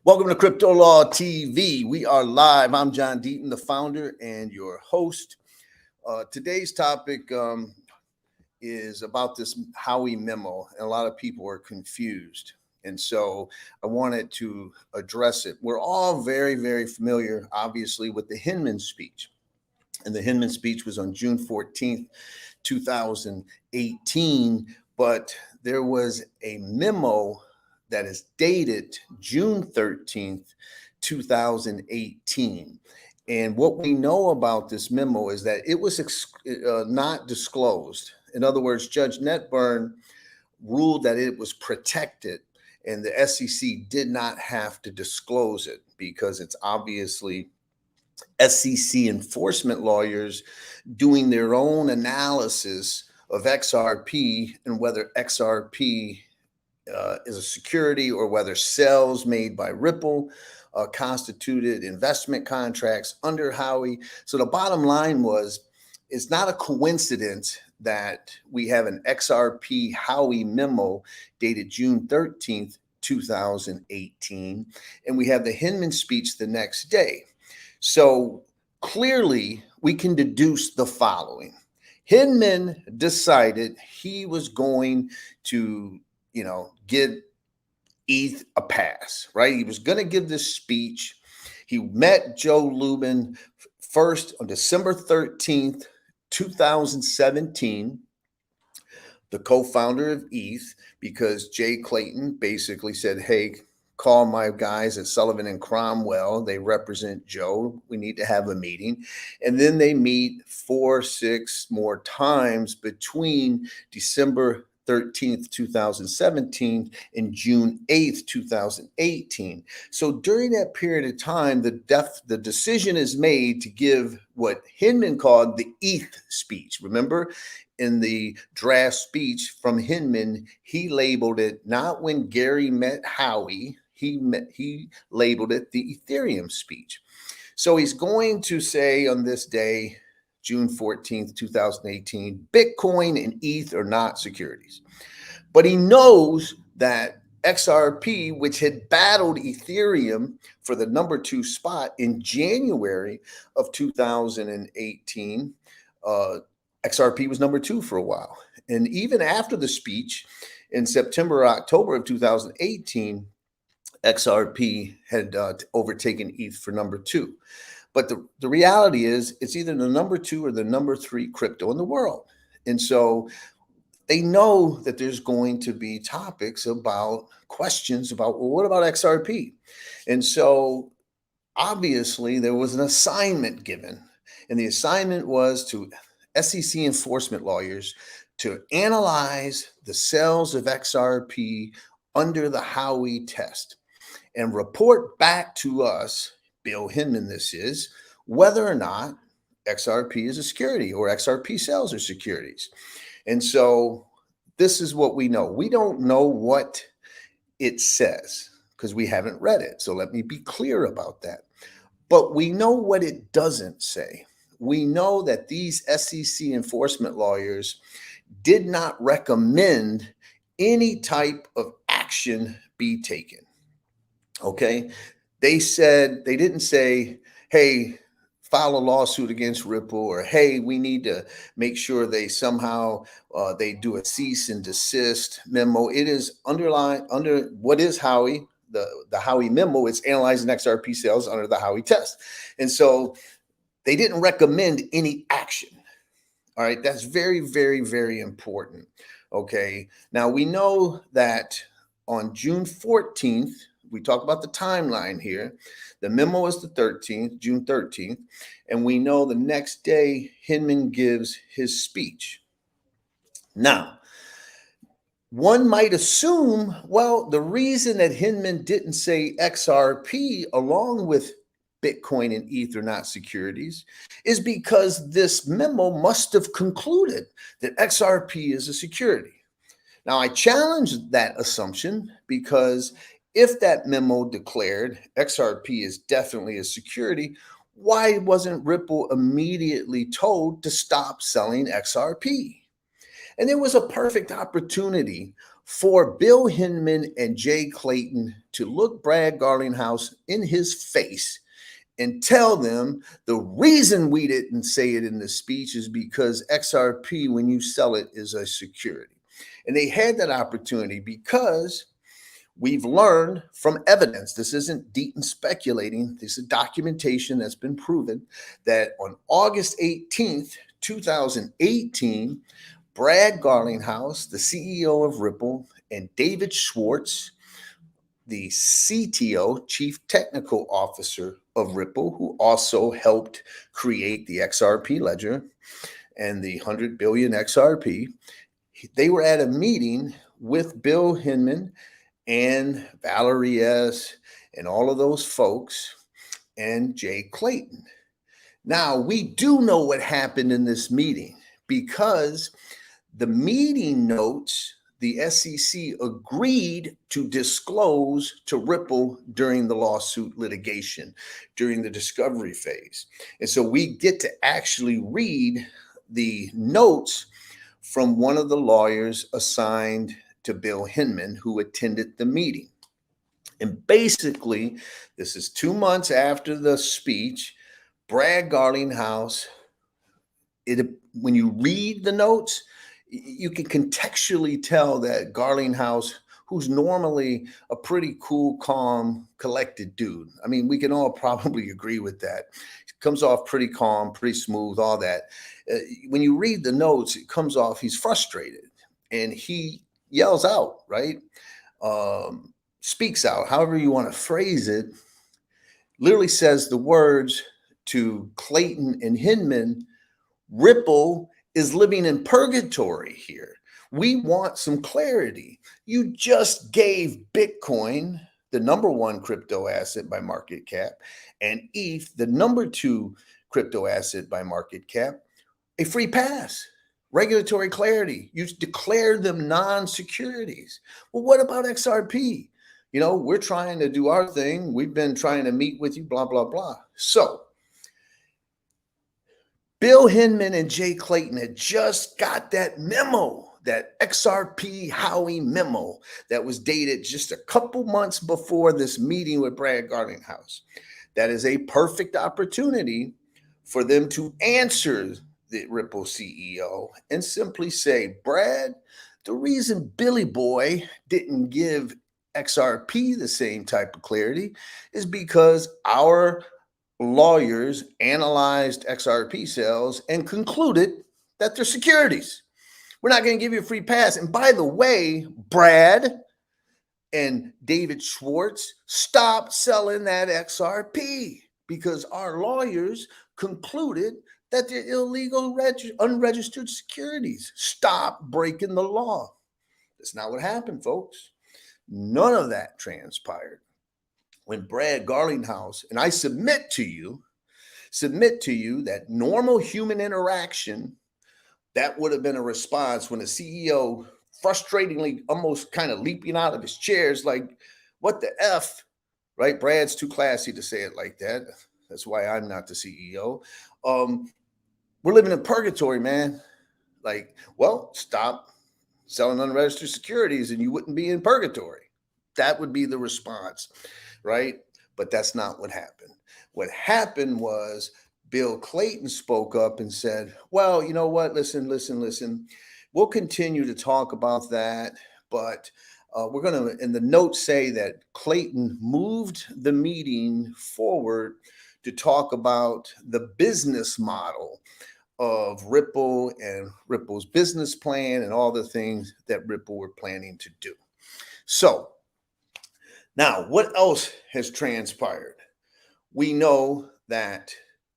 Welcome to Crypto Law TV. We are live. I'm John Deaton, the founder and your host. Today's topic is about this Howey Memo, and a lot of people are confused. And so I wanted to address it. We're all very, very familiar, obviously, with the Hinman speech. And the Hinman speech was on June 14th, 2018. But there was a memo that is dated June 13th, 2018. And what we know about this memo is that it was not disclosed. In other words, Judge Netburn ruled that it was protected, and the SEC did not have to disclose it because it's obviously SEC enforcement lawyers doing their own analysis of XRP and whether XRP is a security or whether sales made by Ripple constituted investment contracts under Howie. So the bottom line was, it's not a coincidence that we have an XRP Howie memo dated June 13th, 2018, and we have the Hinman speech the next day. So clearly we can deduce the following. Hinman decided he was going to give ETH a pass, right? He was going to give this speech. He met Joe Lubin first on December 13th, 2017, the co-founder of ETH, because Jay Clayton basically said, hey, call my guys at Sullivan and Cromwell. They represent Joe. We need to have a meeting. And then they meet 4-6 more times between December 13th, 2017 and June 8th, 2018. So during that period of time, the decision is made to give what Hinman called the ETH speech. Remember, in the draft speech from Hinman, he labeled it not when Gary met Howie, he labeled it the Ethereum speech. So he's going to say on this day, June 14th, 2018, Bitcoin and ETH are not securities. But he knows that XRP, which had battled Ethereum for the number 2 spot in January of 2018, XRP was number 2 for a while. And even after the speech in September or October of 2018, XRP had overtaken ETH for number 2. But the reality is it's either the number 2 or the number 3 crypto in the world. And so they know that there's going to be topics about questions about, well, what about XRP? And so obviously there was an assignment given. And the assignment was to SEC enforcement lawyers to analyze the sales of XRP under the Howey test and report back to us, Bill Hinman this is, whether or not XRP is a security or XRP sales are securities. And so this is what we know. We don't know what it says because we haven't read it. So let me be clear about that. But we know what it doesn't say. We know that these SEC enforcement lawyers did not recommend any type of action be taken. Okay? They didn't say, hey, file a lawsuit against Ripple, or hey, we need to make sure they somehow they do a cease and desist memo. It is under what is Howie, the Howey memo. It's analyzing XRP sales under the Howey test. And so they didn't recommend any action. All right, that's very, very, very important. Okay, now we know that on June 14th, we talk about the timeline here. The memo is the 13th, June 13th, and we know the next day Hinman gives his speech. Now, one might assume, well, the reason that Hinman didn't say XRP along with Bitcoin and ETH are not securities is because this memo must have concluded that XRP is a security. Now, I challenge that assumption because if that memo declared XRP is definitely a security, why wasn't Ripple immediately told to stop selling XRP? And there was a perfect opportunity for Bill Hinman and Jay Clayton to look Brad Garlinghouse in his face and tell them the reason we didn't say it in the speech is because XRP, when you sell it, is a security. And they had that opportunity because we've learned from evidence. This isn't Deaton speculating. This is documentation that's been proven that on August 18th, 2018, Brad Garlinghouse, the CEO of Ripple, and David Schwartz, the CTO, Chief Technical Officer of Ripple, who also helped create the XRP ledger and the 100 billion XRP, they were at a meeting with Bill Hinman and Valerie S. and all of those folks and Jay Clayton. Now, we do know what happened in this meeting because the meeting notes, the SEC agreed to disclose to Ripple during the lawsuit litigation, during the discovery phase. And so we get to actually read the notes from one of the lawyers assigned to Bill Hinman, who attended the meeting. And basically, this is 2 months after the speech. Brad Garlinghouse, when you read the notes, you can contextually tell that Garlinghouse, who's normally a pretty cool, calm, collected dude. I mean, we can all probably agree with that. Comes off pretty calm, pretty smooth, all that. When you read the notes, it comes off he's frustrated and he yells out, right? Speaks out, however you want to phrase it, literally says the words to Clayton and Hinman, Ripple is living in purgatory here. We want some clarity. You just gave Bitcoin, the number one crypto asset by market cap, and ETH, the number two crypto asset by market cap, a free pass, regulatory clarity. You declared them non-securities. Well, what about XRP? You know, we're trying to do our thing. We've been trying to meet with you, blah, blah, blah. So Bill Hinman and Jay Clayton had just got that memo, that XRP Howey Memo that was dated just a couple months before this meeting with Brad Garlinghouse. That is a perfect opportunity for them to answer the Ripple CEO and simply say, Brad, the reason Billy Boy didn't give XRP the same type of clarity is because our lawyers analyzed XRP sales and concluded that they're securities. We're not going to give you a free pass. And by the way, Brad and David Schwartz, stop selling that XRP because our lawyers concluded that they're illegal, unregistered securities. Stop breaking the law. That's not what happened, folks. None of that transpired. When Brad Garlinghouse, and I submit to you that normal human interaction, that would have been a response when the CEO frustratingly almost kind of leaping out of his chairs like, what the F, right? Brad's too classy to say it like that. That's why I'm not the CEO. We're living in purgatory, man. Like, well, stop selling unregistered securities and you wouldn't be in purgatory. That would be the response, right? But that's not what happened. What happened was Bill Clayton spoke up and said, well, you know what? Listen. We'll continue to talk about that, but we're going to, in the notes, say that Clayton moved the meeting forward to talk about the business model of Ripple and Ripple's business plan and all the things that Ripple were planning to do. So now, what else has transpired? We know that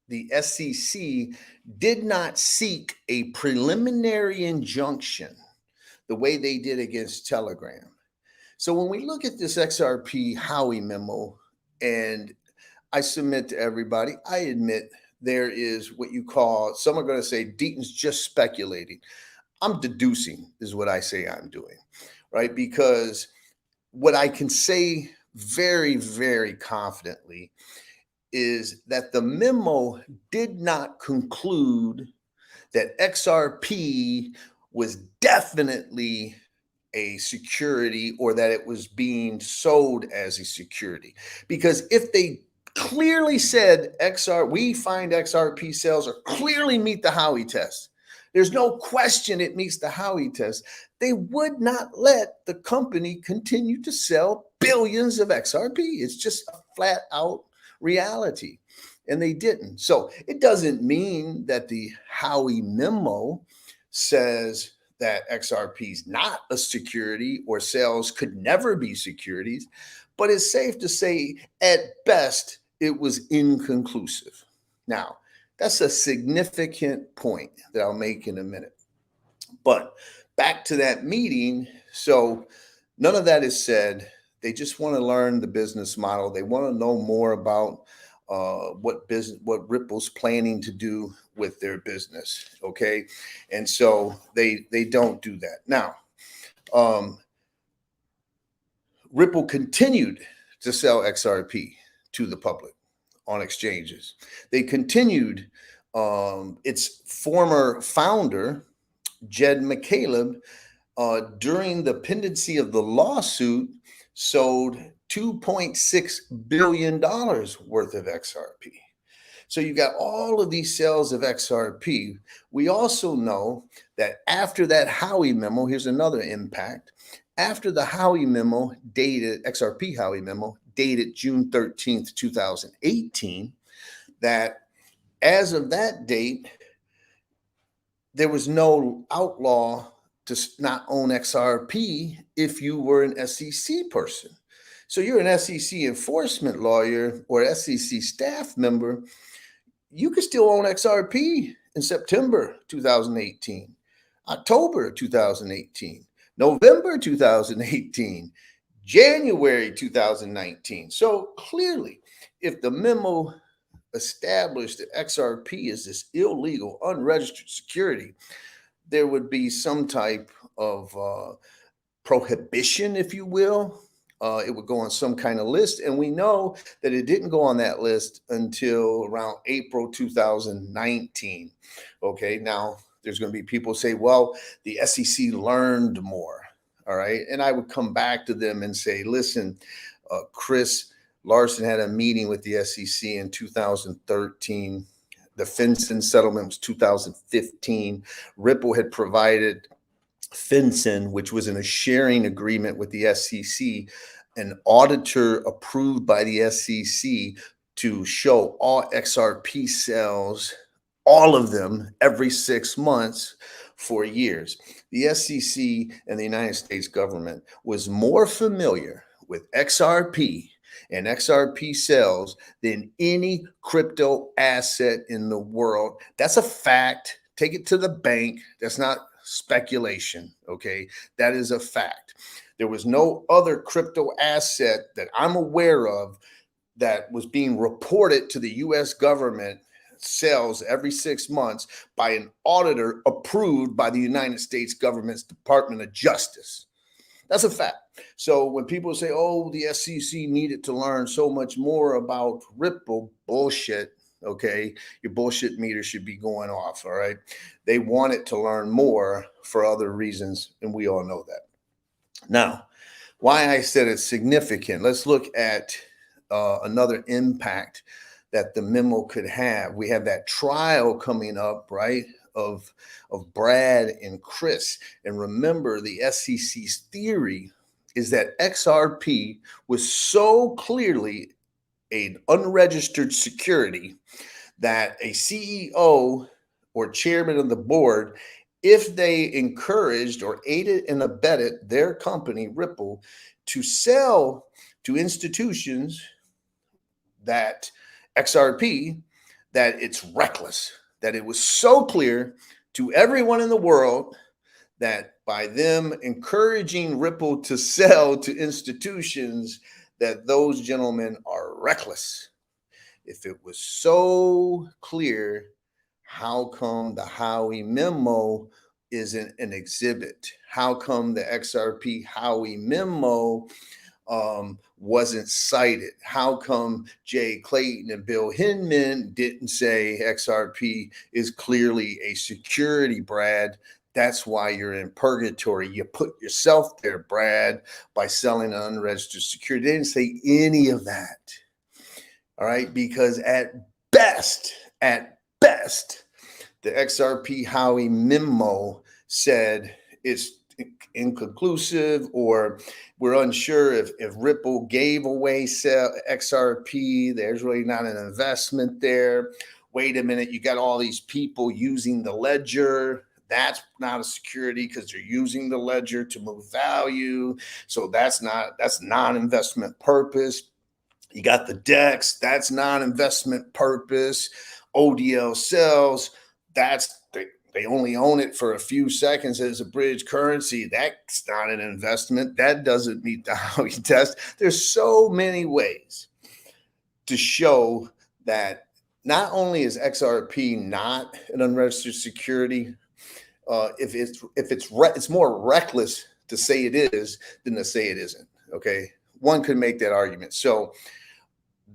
the SEC did not seek a preliminary injunction the way they did against Telegram. So when we look at this XRP Howey Memo, and I submit to everybody, I admit there is what you call, some are going to say Deaton's just speculating. I'm deducing is what I say I'm doing, right? Because what I can say very, very confidently is that the memo did not conclude that XRP was definitely a security or that it was being sold as a security. Because if they clearly said we find XRP sales are clearly meet the Howey test, there's no question it meets the Howey test, they would not let the company continue to sell billions of XRP. It's just a flat out reality. And they didn't. So it doesn't mean that the Howey Memo says that XRP is not a security or sales could never be securities, but it's safe to say at best it was inconclusive. Now, that's a significant point that I'll make in a minute. But back to that meeting. So none of that is said. They just want to learn the business model. They want to know more about what Ripple's planning to do with their business. Okay, and so they don't do that. Now, Ripple continued to sell XRP to the public on exchanges. They continued. Its former founder, Jed McCaleb, during the pendency of the lawsuit, sold $2.6 billion worth of XRP. So you got all of these sales of XRP. We also know that after that Howey Memo, here's another impact. After the Howey Memo dated, XRP Howey Memo dated June 13th, 2018, that as of that date, there was no outlaw to not own XRP if you were an SEC person. So you're an SEC enforcement lawyer or SEC staff member, you could still own XRP in September 2018, October 2018, November 2018, January 2019. So clearly, if the memo established that XRP is this illegal, unregistered security, there would be some type of prohibition, if you will. It would go on some kind of list. And we know that it didn't go on that list until around April 2019. Okay, now there's going to be people say, well, the SEC learned more. All right. And I would come back to them and say, listen, Chris Larson had a meeting with the SEC in 2013. The FinCEN settlement was 2015. Ripple had provided FinCEN, which was in a sharing agreement with the SEC, an auditor approved by the SEC to show all XRP sales, all of them, every 6 months for years. The SEC and the United States government was more familiar with XRP and XRP sales than any crypto asset in the world. That's a fact. Take it to the bank. That's not speculation. Okay. That is a fact. There was no other crypto asset that I'm aware of that was being reported to the US government sales every 6 months by an auditor approved by the United States government's Department of Justice. That's a fact. So when people say, oh, the SEC needed to learn so much more about Ripple, bullshit. Okay, your bullshit meter should be going off. All right. They wanted to learn more for other reasons, and we all know that. Now, why I said it's significant, let's look at another impact that the memo could have. We have that trial coming up, right, of Brad and Chris. And remember, the SEC's theory is that XRP was so clearly an unregistered security that a CEO or chairman of the board, if they encouraged or aided and abetted their company, Ripple, to sell to institutions that XRP, that it's reckless, that it was so clear to everyone in the world that by them encouraging Ripple to sell to institutions, that those gentlemen are reckless. If it was so clear, how come the Howey Memo isn't an exhibit? How come the XRP Howey Memo wasn't cited? How come Jay Clayton and Bill Hinman didn't say XRP is clearly a security, Brad? That's why you're in purgatory. You put yourself there, Brad, by selling an unregistered security. They didn't say any of that. All right. Because at best, the XRP Howey Memo said it's inconclusive, or we're unsure if Ripple gave away XRP. There's really not an investment there. Wait a minute, you got all these people using the ledger. That's not a security because they're using the ledger to move value. So that's non-investment purpose. You got the DEX, that's non-investment purpose. ODL cells, they only own it for a few seconds as a bridge currency. That's not an investment. That doesn't meet the Howey test. There's so many ways to show that not only is XRP not an unregistered security, it's more reckless to say it is than to say it isn't. Okay, one could make that argument. So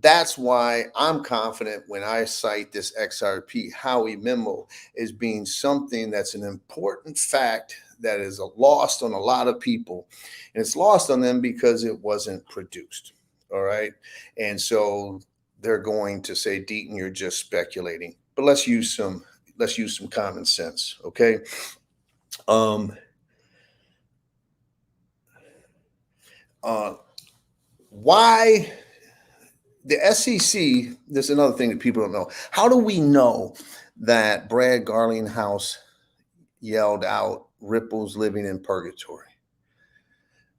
that's why I'm confident when I cite this XRP Howey Memo as being something that's an important fact that is lost on a lot of people. And it's lost on them because it wasn't produced. All right. And so they're going to say, Deaton, you're just speculating. But let's use some common sense. Okay. Why the SEC, there's another thing that people don't know. How do we know that Brad Garlinghouse yelled out, Ripple's living in purgatory?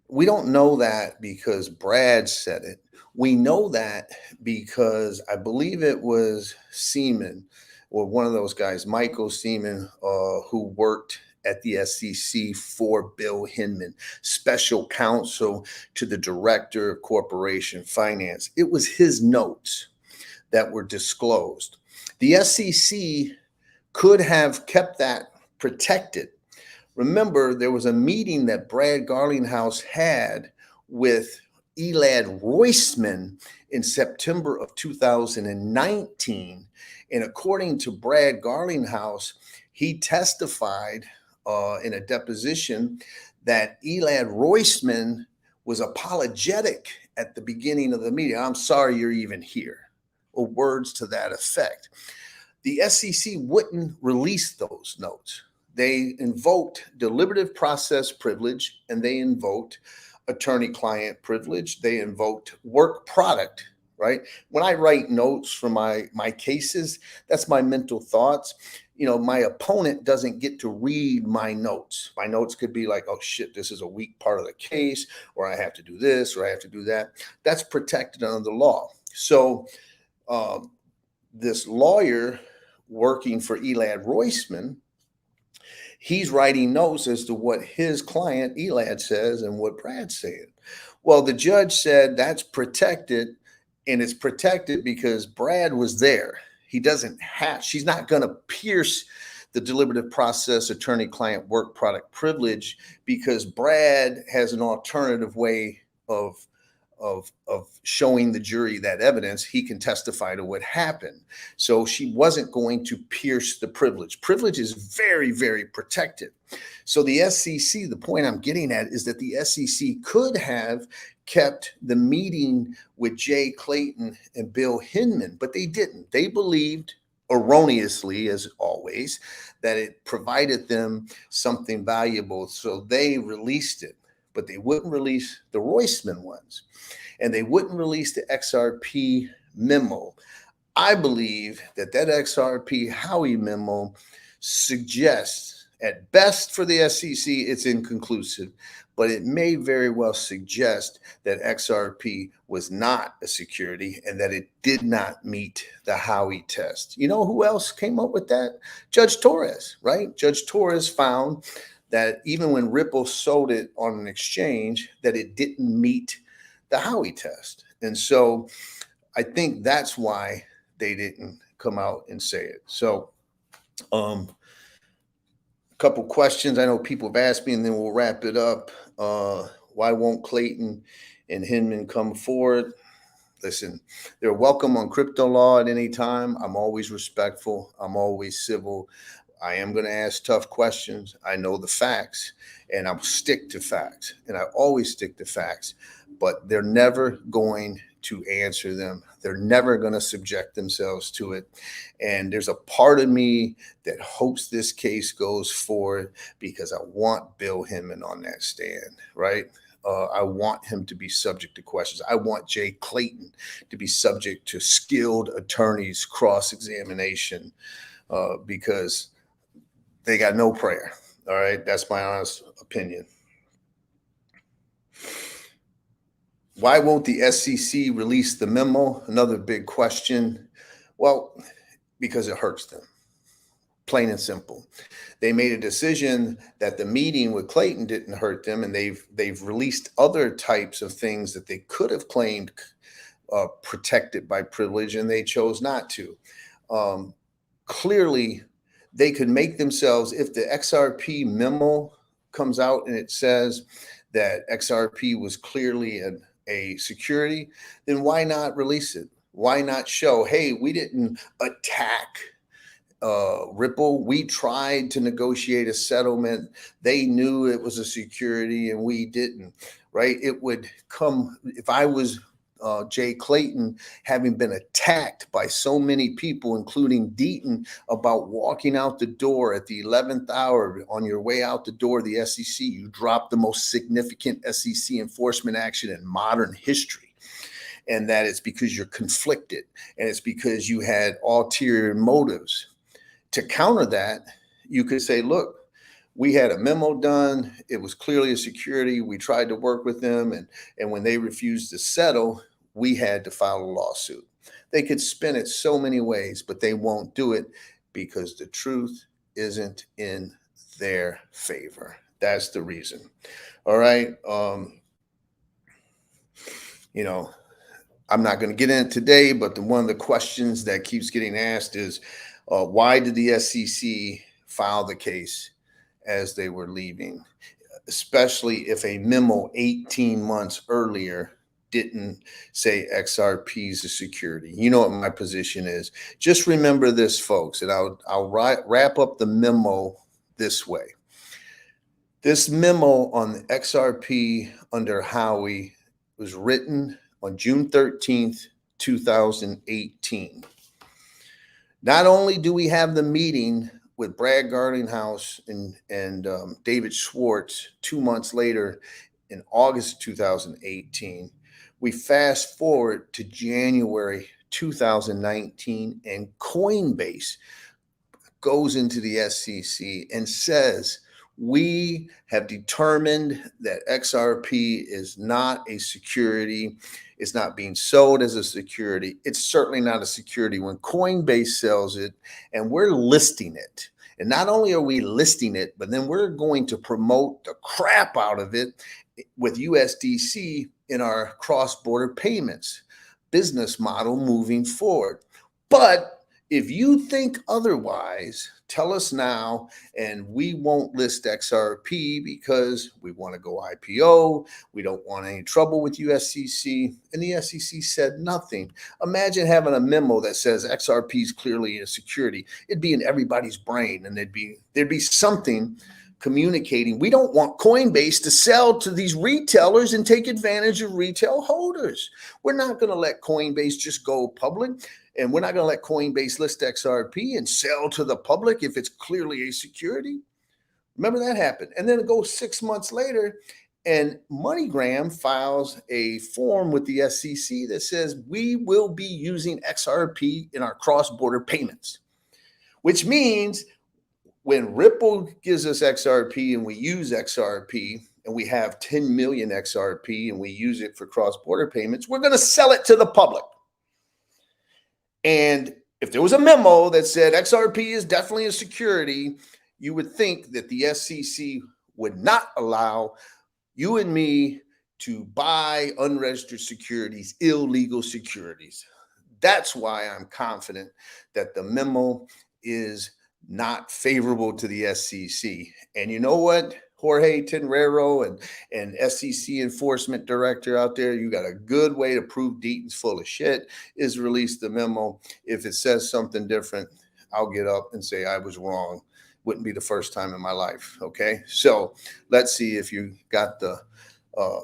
We don't know that because Brad said it. We know that because I believe it was Seaman, or one of those guys, Michael Seaman, who worked at the SEC for Bill Hinman, special counsel to the director of corporation finance. It was his notes that were disclosed. The SEC could have kept that protected. Remember, there was a meeting that Brad Garlinghouse had with Elad Roisman in September of 2019. And according to Brad Garlinghouse, he testified in a deposition that Elad Roisman was apologetic at the beginning of the meeting. I'm sorry you're even here, or words to that effect. The SEC wouldn't release those notes. They invoked deliberative process privilege, and they invoked attorney-client privilege. They invoked work product, right? When I write notes for my cases, that's my mental thoughts. You know, my opponent doesn't get to read my notes. My notes could be like, oh shit, this is a weak part of the case, or I have to do this, or I have to do that. That's protected under the law. So this lawyer working for Elad Roisman, he's writing notes as to what his client Elad says and what Brad's saying. Well, the judge said that's protected, and it's protected because Brad was there. She's not going to pierce the deliberative process attorney-client work product privilege because Brad has an alternative way of showing the jury that evidence. He can testify to what happened. So she wasn't going to pierce the privilege. Privilege is very, very protected. So the SEC, the point I'm getting at is that the SEC could have kept the meeting with Jay Clayton and Bill Hinman, but they didn't. They believed, erroneously as always, that it provided them something valuable. So they released it, but they wouldn't release the Roisman ones, and they wouldn't release the XRP memo. I believe that XRP Howey memo suggests, at best for the SEC, it's inconclusive, but it may very well suggest that XRP was not a security and that it did not meet the Howey test. You know who else came up with that? Judge Torres, right? Judge Torres found that even when Ripple sold it on an exchange, that it didn't meet the Howey test. And so I think that's why they didn't come out and say it. So a couple questions I know people have asked me, and then we'll wrap it up. Why won't Clayton and Hinman come forward? Listen, they're welcome on crypto law at any time. I'm always respectful. I'm always civil. I am going to ask tough questions. I know the facts, and I'll stick to facts, and I always stick to facts, but they're never going to answer them. They're never going to subject themselves to it. And there's a part of me that hopes this case goes forward because I want Bill Hinman on that stand, right? I want him to be subject to questions. I want Jay Clayton to be subject to skilled attorneys' cross examination because they got no prayer. All right. That's my honest opinion. Why won't the SEC release the memo? Another big question. Well, because it hurts them. Plain and simple. They made a decision that the meeting with Clayton didn't hurt them, and they've released other types of things that they could have claimed protected by privilege, and they chose not to. Clearly, they could make themselves, if the XRP memo comes out and it says that XRP was clearly a security, then why not release it? Why not show, hey, we didn't attack Ripple? We tried to negotiate a settlement. They knew it was a security and we didn't, right? It would come, if I was Jay Clayton, having been attacked by so many people, including Deaton, about walking out the door at the 11th hour on your way out the door of the SEC. You dropped the most significant SEC enforcement action in modern history. And that it's because you're conflicted and it's because you had ulterior motives. To counter that, you could say, look, we had a memo done. It was clearly a security. We tried to work with them. And when they refused to settle, we had to file a lawsuit. They could spin it so many ways, but they won't do it because the truth isn't in their favor. That's the reason. All right. I'm not going to get in it today, but one of the questions that keeps getting asked is, why did the SEC file the case as they were leaving, especially if a memo 18 months earlier didn't say XRP is a security? You know what my position is. Just remember this, folks, and I'll wrap up the memo this way. This memo on the XRP under Howie was written on June 13th, 2018. Not only do we have the meeting with Brad Garlinghouse and David Schwartz 2 months later in August 2018, we fast forward to January 2019, and Coinbase goes into the SEC and says, we have determined that XRP is not a security. It's not being sold as a security. It's certainly not a security when Coinbase sells it and we're listing it. And not only are we listing it, but then we're going to promote the crap out of it with USDC in our cross-border payments business model moving forward. But if you think otherwise, tell us now, and we won't list XRP because we want to go IPO. We don't want any trouble with USCC. And the SEC said nothing. Imagine having a memo that says XRP is clearly a security. It'd be in everybody's brain, and there'd be something communicating. We don't want Coinbase to sell to these retailers and take advantage of retail holders. We're not going to let Coinbase just go public. And we're not going to let Coinbase list XRP and sell to the public if it's clearly a security. Remember that happened. And then it goes 6 months later, and MoneyGram files a form with the SEC that says we will be using XRP in our cross-border payments, which means when Ripple gives us XRP and we use XRP and we have 10 million XRP and we use it for cross-border payments, we're going to sell it to the public. And if there was a memo that said XRP is definitely a security, you would think that the SEC would not allow you and me to buy unregistered securities, illegal securities. That's why I'm confident that the memo is not favorable to the SEC. And you know what? Jorge Tenrero and SEC enforcement director out there, you got a good way to prove Deaton's full of shit, is release the memo. If it says something different, I'll get up and say I was wrong. wouldn't be the first time in my life. Okay. So let's see if you got the, uh,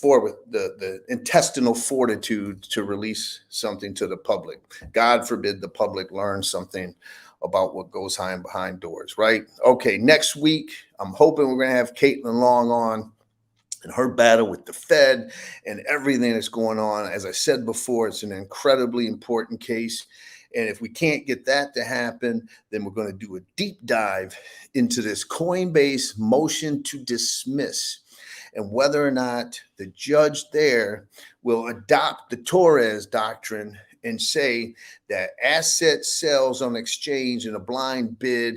the intestinal fortitude to release something to the public. God forbid the public learn something about what goes on behind doors, right? Okay, next week, I'm hoping we're going to have Caitlin Long on and her battle with the Fed and everything that's going on. As I said before, it's an incredibly important case. And if we can't get that to happen, then we're going to do a deep dive into this Coinbase motion to dismiss and whether or not the judge there will adopt the Torres doctrine and say that asset sales on exchange in a blind bid,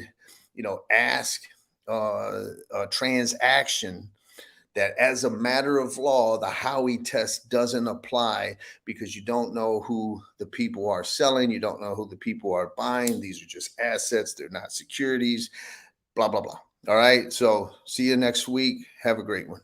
ask a transaction, that as a matter of law, the Howey test doesn't apply because you don't know who the people are selling. You don't know who the people are buying. These are just assets. They're not securities, blah, blah, blah. All right. So see you next week. Have a great one.